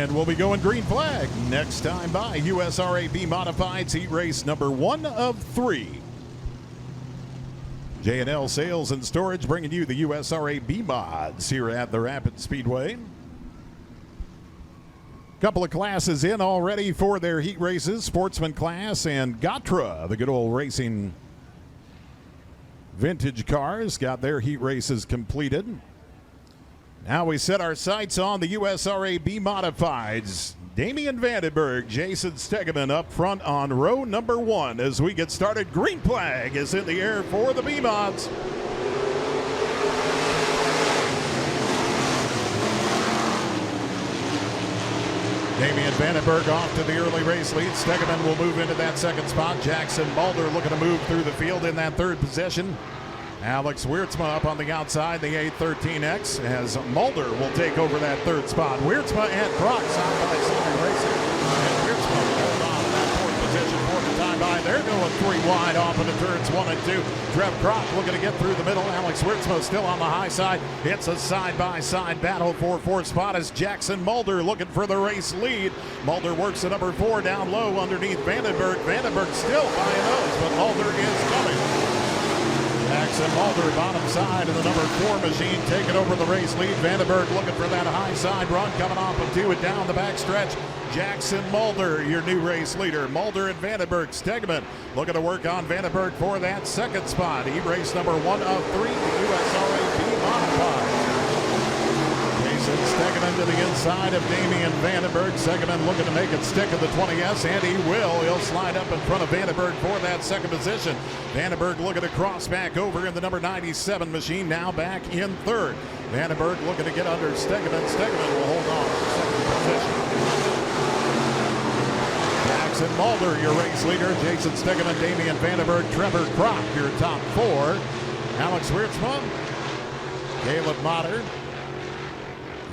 And we'll be going green flag next time by USRA B-Modifieds heat race number 1 of 3. J&L Sales and Storage bringing you the USRA B-Mods here at the Rapid Speedway. Couple of classes in already for their heat races, Sportsman class and Gatra, the good old racing vintage cars, got their heat races completed. Now we set our sights on the USRA B-Modifieds. Damian Vandenberg, Jason Stegeman up front on row number 1 as we get started. Green flag is in the air for the B-Mods. Damian Vandenberg off to the early race lead. Stegeman will move into that second spot. Jackson Mulder looking to move through the field in that third position. Alex Wiertsma up on the outside, the 813X, as Mulder will take over that third spot. Wiertsma and Croc side by side racing. And Wiertsma will hold on to that fourth position for the time by. They're going 3 wide off of the turns 1 and 2. Trev Croc looking to get through the middle. Alex Wiertsma still on the high side. It's a side-by-side battle for fourth spot as Jackson Mulder looking for the race lead. Mulder works the number 4 down low underneath Vandenberg. Vandenberg still by a nose, but Mulder is coming. Jackson Mulder, bottom side of the number 4 machine, taking over the race lead. Vandenberg looking for that high side run, coming off of 2 and down the back stretch. Jackson Mulder, your new race leader. Mulder and Vandenberg. Stegeman looking to work on Vandenberg for that second spot. He raced number 1 of 3, the USRA B-Modifieds. Jason Stegeman to the inside of Damian Vandenberg. Stegeman looking to make it stick at the 20S, and he will. He'll slide up in front of Vandenberg for that second position. Vandenberg looking to cross back over in the number 97 machine, now back in third. Vandenberg looking to get under Stegeman. Stegeman will hold on to second position. Jackson Mulder, your race leader. Jason Stegeman, Damian Vandenberg, Trevor Croc, your top 4. Alex Wiertsma, Caleb Motter.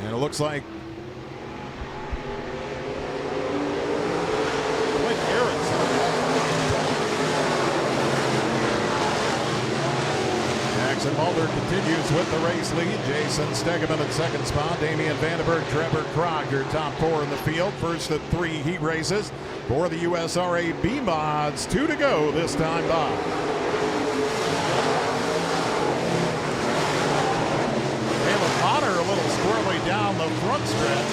And it looks like Jackson Mulder continues with the race lead. Jason Stegeman in second spot. Damian Vandenberg, Trevor Croc, your top 4 in the field. First of 3 heat races for the USRA B-Mods. 2 to go this time by. Potter a little squirrely down the front stretch.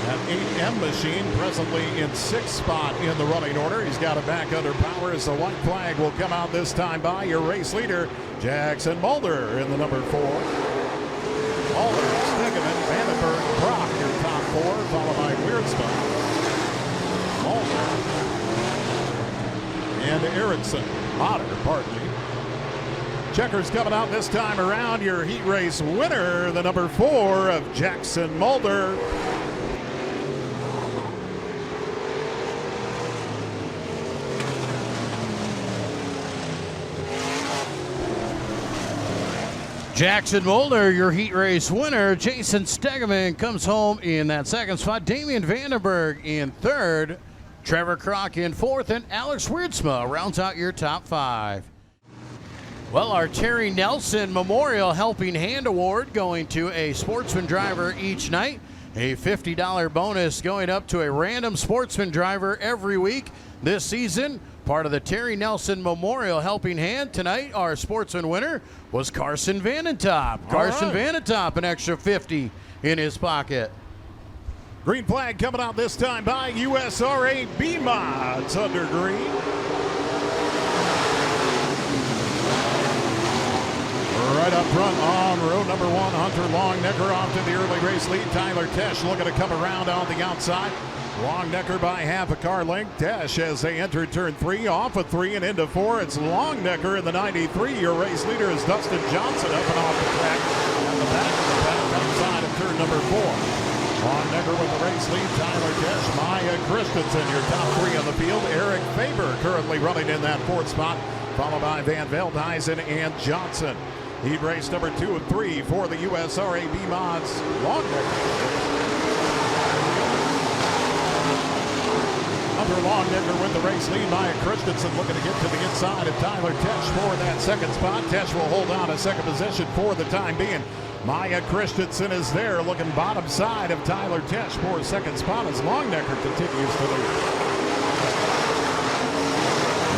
That 8M machine presently in 6th spot in the running order. He's got it back under power as the white flag will come out this time by your race leader, Jackson Mulder in the number 4. Mulder, Stegeman, Vandenberg, Croc, your top 4, followed by Wiertsma, Mulder, and Erickson. Potter, pardon me. Checkers coming out this time around. Your heat race winner, the number 4 of Jackson Mulder. Jackson Mulder, your heat race winner. Jason Stegeman comes home in that second spot. Damian Vandenberg in third. Trevor Croc in fourth. And Alex Wiertsma rounds out your top 5. Well, our Terry Nelson Memorial Helping Hand Award going to a sportsman driver each night. A $50 bonus going up to a random sportsman driver every week this season. Part of the Terry Nelson Memorial Helping Hand. Tonight, our sportsman winner was Carson Vanentop. Carson Vanentop, an extra $50 in his pocket. Green flag coming out this time by USRA B-Mods under green. Right up front on row number 1, Hunter Longnecker off to the early race lead. Tyler Tesh looking to come around on the outside. Longnecker by half a car length. Tesh as they enter turn 3, off of 3 and into 4. It's Longnecker in the 93. Your race leader is Dustin Johnson up and off the track on the back of the pack outside of turn number 4. Longnecker with the race lead. Tyler Tesh, Maya Christensen, your top 3 on the field. Eric Faber currently running in that 4th spot, followed by Van Veldhuizen and Johnson. Heat race number 2 and 3 for the USRA B-Mods. Longnecker. Hunter Longnecker with the race lead. Maya Christensen looking to get to the inside of Tyler Tesh for that second spot. Tesh will hold on to second position for the time being. Maya Christensen is there, looking bottom side of Tyler Tesh for second spot as Longnecker continues to lead.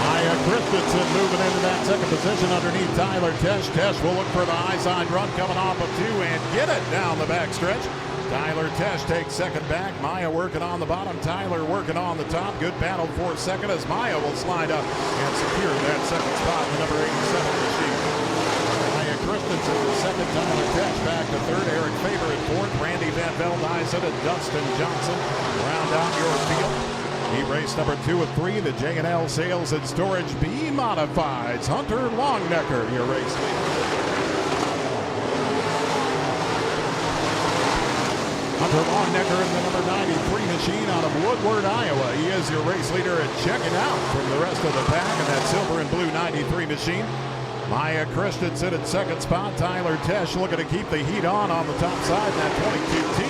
Maya Christensen moving into that second position underneath Tyler Tesh. Tesh will look for the high side run coming off of 2 and get it down the backstretch. Tyler Tesh takes second back. Maya working on the bottom. Tyler working on the top. Good battle for second as Maya will slide up and secure that second spot in the number 87 machine. Maya Christensen in second. Tyler Tesh back to third. Eric Faber in fourth. Randy Van Veldhuizen and Dustin Johnson round out your field. Heat race number 2 of 3, the J&L Sales and Storage B-Modifieds. Hunter Longnecker, your race leader. Hunter Longnecker in the number 93 machine out of Woodward, Iowa. He is your race leader and checking out from the rest of the pack in that silver and blue 93 machine. Maya Christensen in second spot. Tyler Tesh looking to keep the heat on the top side in that 22T.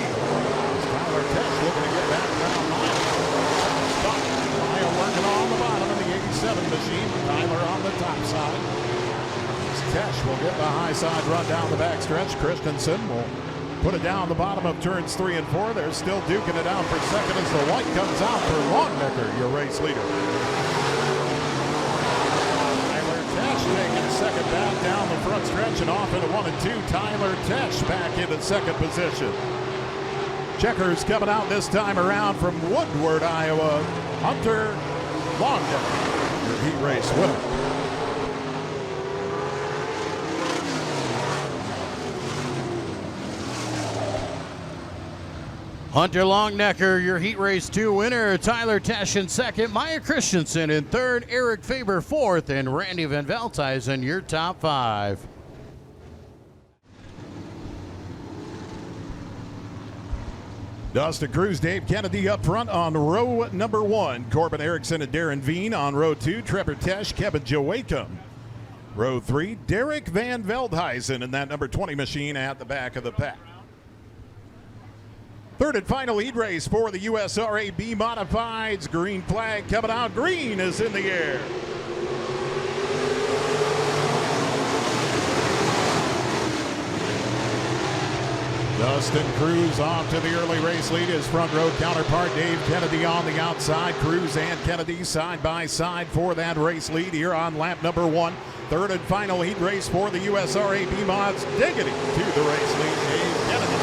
Tyler Tesh looking to get back around Maya. Maya working on the bottom of the 87 machine. Tyler on the top side. Tesh will get the high side run down the backstretch. Christensen will put it down the bottom of turns 3 and 4. They're still duking it out for second as the white comes out for Longnecker, your race leader. Tyler Tesh taking second back down the front stretch and off into 1 and 2. Tyler Tesh back into second position. Checkers coming out this time around from Woodward, Iowa. Hunter Longnecker, your heat race winner. Hunter Longnecker, your Heat Race 2 winner. Tyler Tesh in second. Maya Christensen in third. Eric Faber fourth. And Randy Van Veldhuizen, your top 5. Dustin Cruz, Dave Kennedy up front on row number 1. Corbin Erickson and Darren Veen on row 2. Trevor Tesh, Kevin Joachim. Row 3, Derek Van Veldhuizen in that number 20 machine at the back of the pack. Third and final heat race for the USRA B-Modifieds. Green flag coming out. Green is in the air. Dustin Cruz off to the early race lead. His front row counterpart Dave Kennedy on the outside. Cruz and Kennedy side by side for that race lead here on lap number 1. Third and final heat race for the USRA B-Mods. Diggity to the race lead. Dave Kennedy.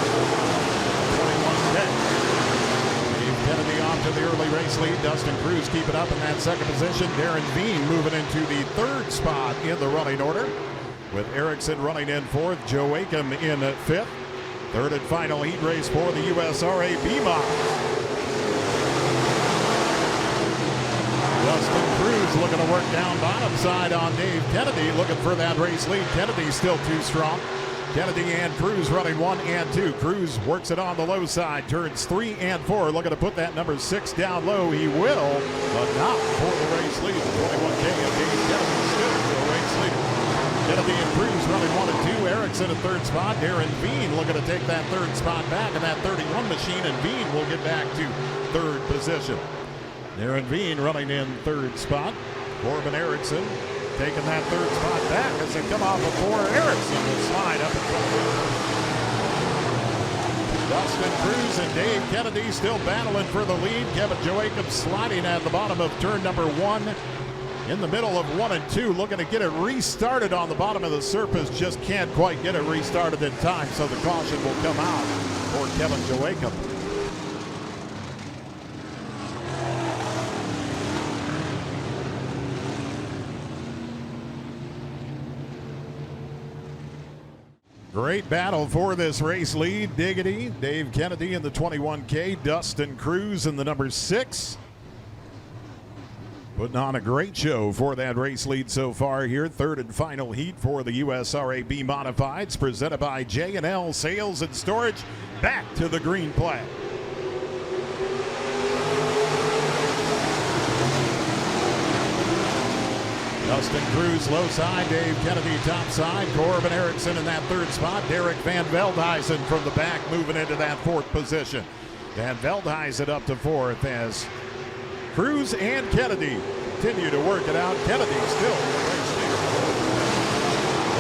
Dave Kennedy off to the early race lead. Dustin Cruz keeping up in that second position. Darren Veen moving into the third spot in the running order, with Erickson running in fourth, Joachim in fifth. Third and final heat race for the USRA B-Mods. Dustin Cruz looking to work down bottom side on Dave Kennedy, looking for that race lead. Kennedy still too strong. Kennedy and Cruz running 1 and 2. Cruz works it on the low side. Turns 3 and 4. Looking to put that number 6 down low. He will, but not for the race lead. 21K and Dave Kennedy still the race leader. Kennedy and Cruz running 1 and 2. Erickson in third spot. Darren Veen looking to take that third spot back in that 31 machine, and Veen will get back to third position. Darren Veen running in third spot. Corbin Erickson taking that third spot back as they come off of 4. Erickson will slide up and Dustin Cruz and Dave Kennedy still battling for the lead. Kevin Joachim sliding at the bottom of turn number 1. In the middle of 1 and 2, looking to get it restarted on the bottom of the surface. Just can't quite get it restarted in time, so the caution will come out for Kevin Joachim. Great battle for this race lead. Diggity, Dave Kennedy in the 21K, Dustin Cruz in the number 6. Putting on a great show for that race lead so far here. Third and final heat for the USRA B-Modifieds, presented by J&L Sales and Storage. Back to the green flag. Dustin Cruz low side, Dave Kennedy top side, Corbin Erickson in that third spot, Derek Van Veldhuizen from the back moving into that fourth position. Van Veldhuizen up to fourth as Cruz and Kennedy continue to work it out. Kennedy still the race leader.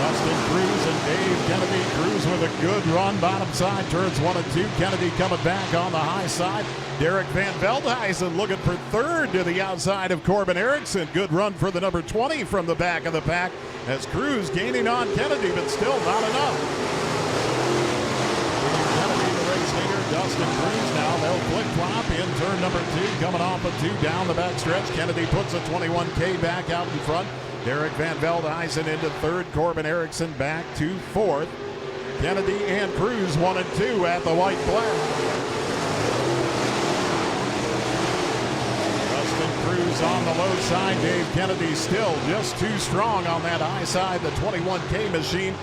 Dustin Cruz and Dave Kennedy. Cruz with a good run, bottom side, turns 1 and 2. Kennedy coming back on the high side. Derek Van Veldhuizen looking for third to the outside of Corbin Erickson. Good run for the number 20 from the back of the pack as Cruz gaining on Kennedy, but still not enough. Kennedy, the race leader. Dustin Cruz now. They'll flip-flop in turn number 2. Coming off a 2 down the backstretch. Kennedy puts a 21K back out in front. Derek Van Veldhuizen into third. Corbin Erickson back to fourth. Kennedy and Cruz 1 and 2 at the white flag. Dustin Cruz on the low side. Dave Kennedy still just too strong on that high side. The 21K machine.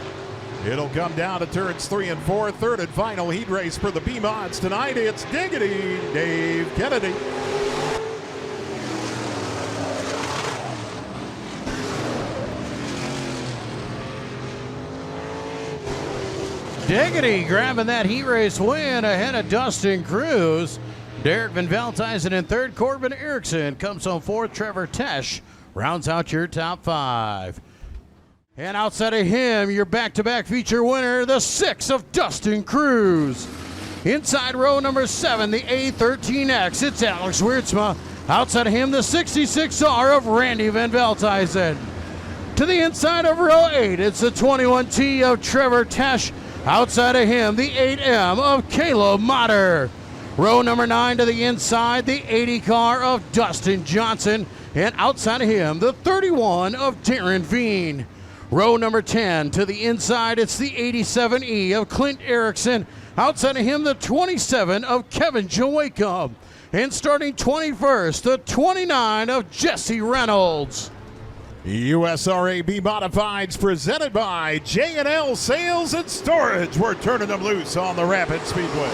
It'll come down to turns 3 and 4. Third and final heat race for the B-Mods tonight. It's Diggity Dave Kennedy. Diggity grabbing that heat race win ahead of Dustin Cruz. Derek Van Veldhuizen in third. Corbin Erickson comes home fourth. Trevor Tesh rounds out your top 5. And outside of him, your back-to-back feature winner, the 6 of Dustin Cruz. Inside row number 7, the A13X, it's Alex Wiertsma. Outside of him, the 66R of Randy Van Veldhuizen. To the inside of row 8, it's the 21T of Trevor Tesh. Outside of him, the 8M of Caleb Motter. Row number 9 to the inside, the 80 car of Dustin Johnson. And outside of him, the 31 of Darren Veen. Row number 10 to the inside, it's the 87E of Clint Erickson. Outside of him, the 27 of Kevin Joachim. And starting 21st, the 29 of Jesse Reynolds. USRA B-Modifieds presented by J&L Sales and Storage. We're turning them loose on the Rapid Speedway.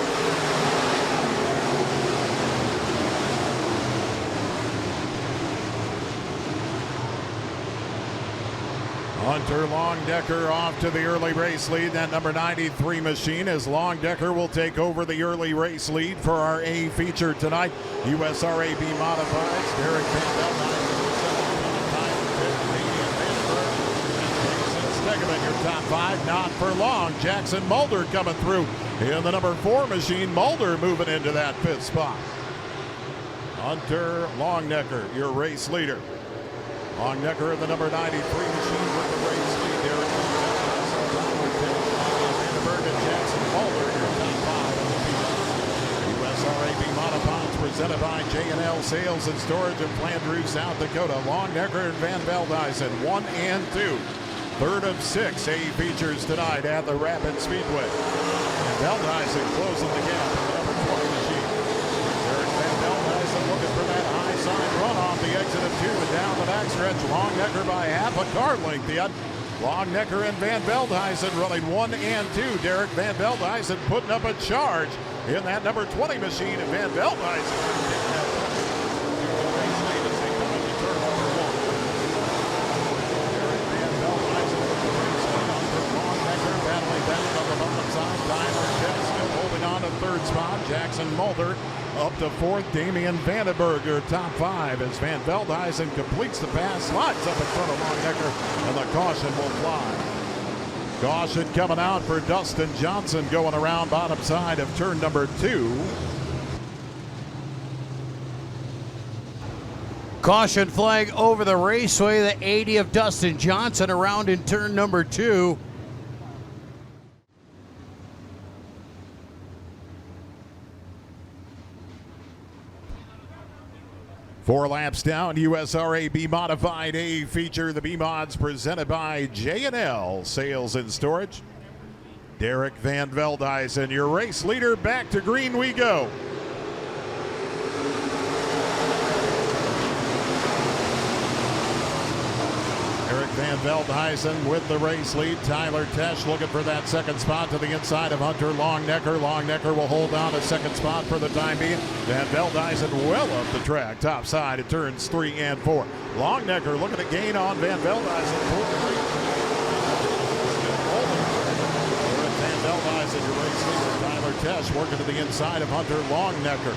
Hunter Longdecker off to the early race lead. That number 93 machine as Longdecker will take over the early race lead for our A feature tonight. USRA B-Modifieds, Derek Van Veldhuizen, Stegeman, your top 5, not for long. Jackson Mulder coming through in the number 4 machine. Mulder moving into that 5th spot. Hunter Longdecker, your race leader. Longdecker in the number 93 machine with the race lead. Derek Vandenberg and Jackson Mulder, your top 5 of the field. USRA B-Modifieds presented by J&L Sales and Storage in Flandreau, South Dakota. Longdecker and Van Veldhuizen, 1 and 2. Third of 6 A features tonight at the Rapid Speedway. And Veldhuizen closing the gap in the number 20 machine. Derek Van Veldhuizen looking for that high side run off the exit of 2 and down the backstretch. Longdecker by half a car length yet. Longdecker and Van Veldhuizen running 1 and 2. Derek Van Veldhuizen putting up a charge in that number 20 machine. And Van Veldhuizen third spot. Jackson Mulder up to 4th. Damian Vandenberg, your top 5 as Van Veldhuizen completes the pass, slides up in front of Longdecker, and the caution will fly. Caution coming out for Dustin Johnson going around bottom side of turn number 2. Caution flag over the raceway, the 80 of Dustin Johnson around in turn number 2. Four laps down, USRA B-Modified A feature. The B-Mods presented by J&L Sales and Storage. Derek Van Veldhuizen, your race leader. Back to green we go. Derek Van Veldhuizen with the race lead. Tyler Tesh looking for that second spot to the inside of Hunter Longdecker. Longdecker will hold on to second spot for the time being. Van Veldhuizen well up the track, top side at turns 3 and 4. Longdecker looking to gain on Van Veldhuizen. Van Veldhuizen, your race leader. Tyler Tesh working to the inside of Hunter Longdecker.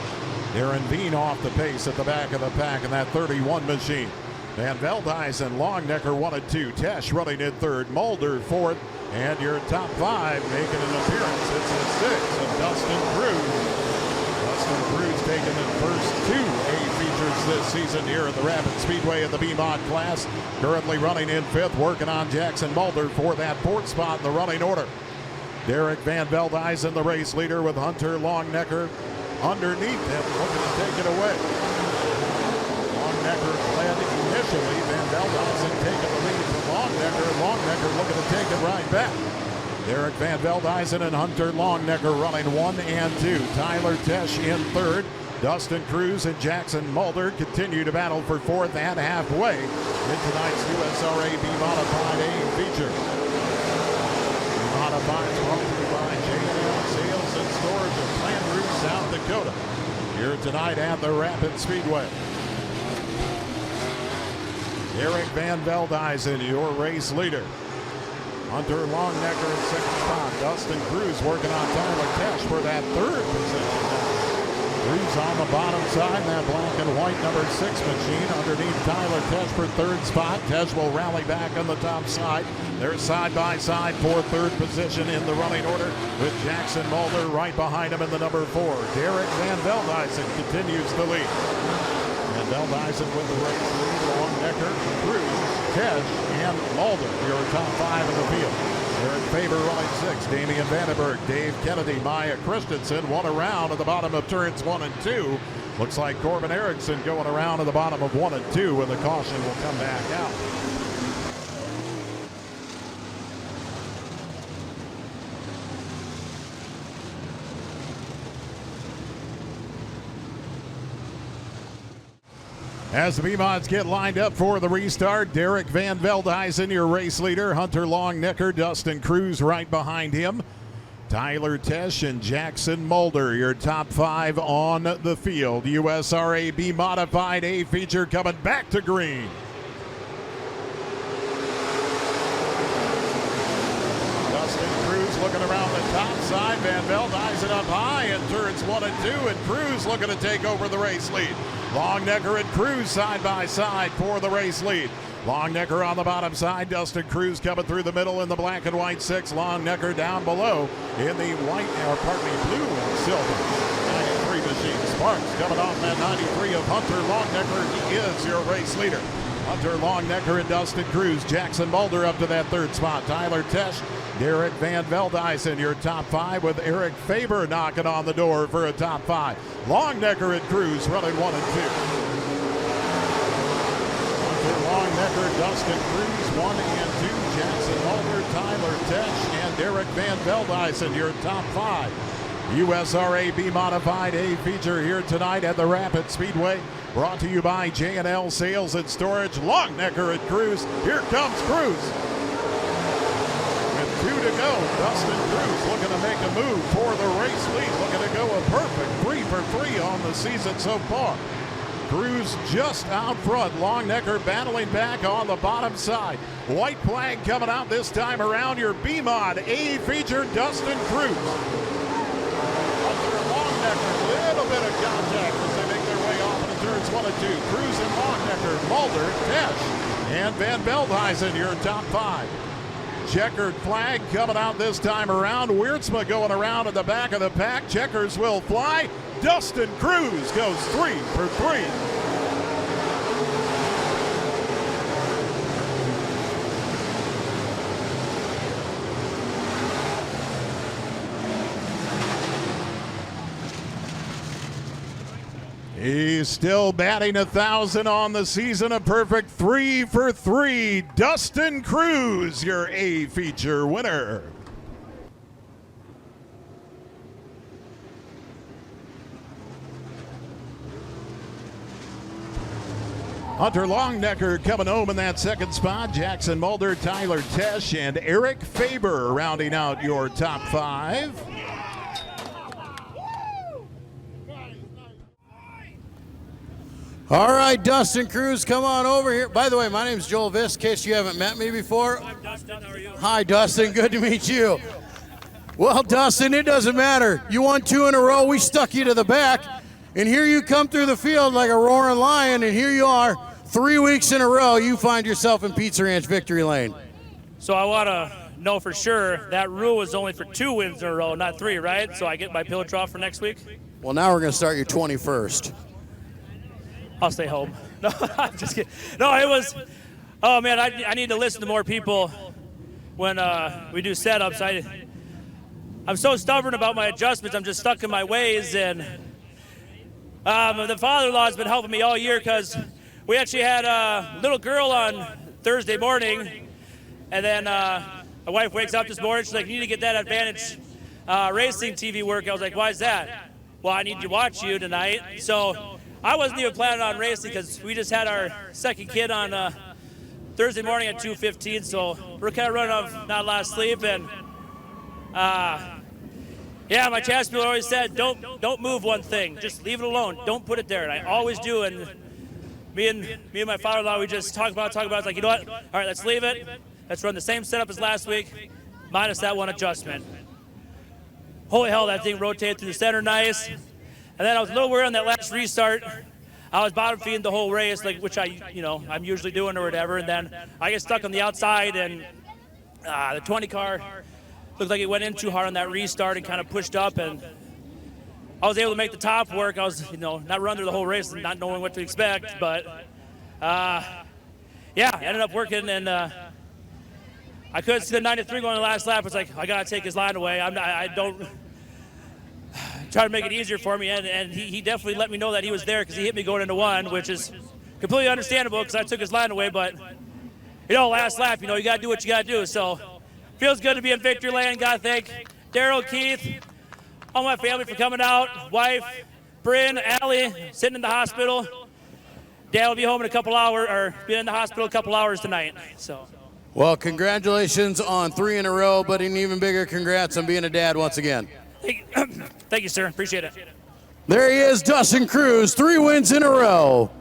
Darren Veen off the pace at the back of the pack in that 31 machine. Van Veldhuizen, Longnecker 1 and 2. Tesh running in third. Mulder fourth. And your top 5 making an appearance. It's a 6 of Dustin Cruz. Dustin Cruz taking the first 2 A features this season here at the Rapid Speedway in the B-Mod class. Currently running in 5th, working on Jackson Mulder for that 4th spot in the running order. Derek Van Veldhuizen, the race leader, with Hunter Longnecker underneath him, looking to take it away. Longnecker led initially. Van Veldhuizen taking the lead from Longnecker. Longnecker looking to take it right back. Derek Van Veldhuizen and Hunter Longnecker running 1 and 2. Tyler Tesh in 3rd. Dustin Cruz and Jackson Mulder continue to battle for 4th and halfway in tonight's USRA B-Modified A feature. B-Modifieds brought to you by J&L Sales and Storage of Plant Rouge, South Dakota. Here tonight at the Rapid Speedway. Derek Van Veldhuizen, your race leader. Hunter Longnecker in 2nd spot. Dustin Cruz working on Tyler Tesh for that 3rd position. Cruz on the bottom side, that black and white number 6 machine underneath Tyler Tesh for 3rd spot. Tesh will rally back on the top side. They're side by side for 3rd position in the running order with Jackson Mulder right behind him in the number 4. Derek Van Veldhuizen continues the lead. Van Veldhuizen with the race lead. Longnecker, Cruz, Tesh, and Mulder, your top 5 in the field. Eric Faber running 6. Damian Vandenberg, Dave Kennedy, Maya Christensen, one around at the bottom of turns 1 and 2. Looks like Corbin Erickson going around at the bottom of 1 and 2, and the caution will come back out. As the B-Mods get lined up for the restart, Derek Van Veldhuizen, your race leader. Hunter Longnecker, Dustin Cruz right behind him. Tyler Tesh and Jackson Mulder, your top 5 on the field. USRA B-Modified A feature coming back to green. Dustin Cruz looking around the top side. Van Veldhuizen up high in turns 1 and 2, and Cruz looking to take over the race lead. Longnecker and Cruz side by side for the race lead. Longnecker on the bottom side. Dustin Cruz coming through the middle in the black and white 6. Longnecker down below in the white, blue and silver 93 machine. Sparks coming off that 93 of Hunter Longnecker. He is your race leader. Hunter Longnecker and Dustin Cruz. Jackson Mulder up to that 3rd spot. Tyler Tesh, Derek Van Veldhuizen, your top 5, with Eric Faber knocking on the door for a top 5. Longnecker and Cruz running 1 and 2. Hunter Longnecker, Dustin Cruz 1 and 2. Jackson Mulder, Tyler Tesh, and Derek Van Veldhuizen, your top 5. USRA B-Modified A feature here tonight at the Rapid Speedway. Brought to you by J&L Sales and Storage. Longnecker and Cruz. Here comes Cruz. With 2 to go, Dustin Cruz looking to make a move for the race lead. Looking to go a perfect 3 for 3 on the season so far. Cruz just out front. Longnecker battling back on the bottom side. White flag coming out this time around. Your B-Mod A feature, Dustin Cruz. Hunter Longnecker, little bit of contact as they make their way off into turns 1 and 2. Cruz and Longnecker, Mulder, Tesh, and Van Veldhuizen, your top 5. Checkered flag coming out this time around. Wiertsma going around at the back of the pack. Checkers will fly. Dustin Cruz goes 3 for 3. He's still batting 1,000 on the season, a perfect 3 for 3. Dustin Cruz, your A feature winner. Hunter Longnecker coming home in that 2nd spot. Jackson Mulder, Tyler Tesh, and Eric Faber rounding out your top 5. All right, Dustin Cruz, come on over here. By the way, my name's Joel Viss, in case you haven't met me before. I'm Dustin, how are you? Hi, Dustin, good to meet you. Well, Dustin, it doesn't matter. You won 2 in a row, we stuck you to the back, and here you come through the field like a roaring lion, and here you are, 3 weeks in a row, you find yourself in Pizza Ranch victory lane. So I want to know for sure that rule was only for 2 wins in a row, not 3, right? So I get my pill draw for next week? Well, now we're going to start your 21st. I'll stay home. No, I'm just kidding. No, it was, oh man, I need to listen to more people when we do setups. I'm so stubborn about my adjustments. I'm just stuck in my ways. And the father-in-law has been helping me all year because we actually had a little girl on Thursday morning. And then my wife wakes up this morning. She's like, you need to get that Advantage racing TV work. I was like, why is that? Well, I need to watch you tonight. So I wasn't even planning on racing because we just had our second kid on Thursday morning at 2:15. So we're kind of running off not a lot of sleep. And yeah, my chassis builder always said, don't move one thing. Just leave it alone. Don't put it there. And I always do. And me and my father-in-law, we just talk about it. It's like, you know what? All right, let's leave it. Let's run the same setup as last week, minus that one adjustment. Holy hell, that thing rotated through the center nice. And then I was a little worried on that last restart. I was bottom feeding the whole race, like which I'm usually doing or whatever. And then I get stuck on the outside, and the 20 car looked like it went in too hard on that restart and kind of pushed up. And I was able to make the top work. I was, not run through the whole race and not knowing what to expect. But yeah, ended up working, and I couldn't see the 93 going the last lap. It's like, I got to take his line away. I don't try to make it easier for me. And he definitely let me know that he was there because he hit me going into 1, which is completely understandable because I took his line away. But, last lap, you got to do what you got to do. So feels good to be in victory lane. Got to thank Daryl, Keith, all my family for coming out. Wife, Bryn, Allie, sitting in the hospital. Dad will be home in a couple hours, or be in the hospital a couple hours tonight. So. Well, congratulations on 3 in a row, but an even bigger congrats on being a dad once again. Thank you, sir. Appreciate it. There he is, Dustin Cruz, 3 wins in a row.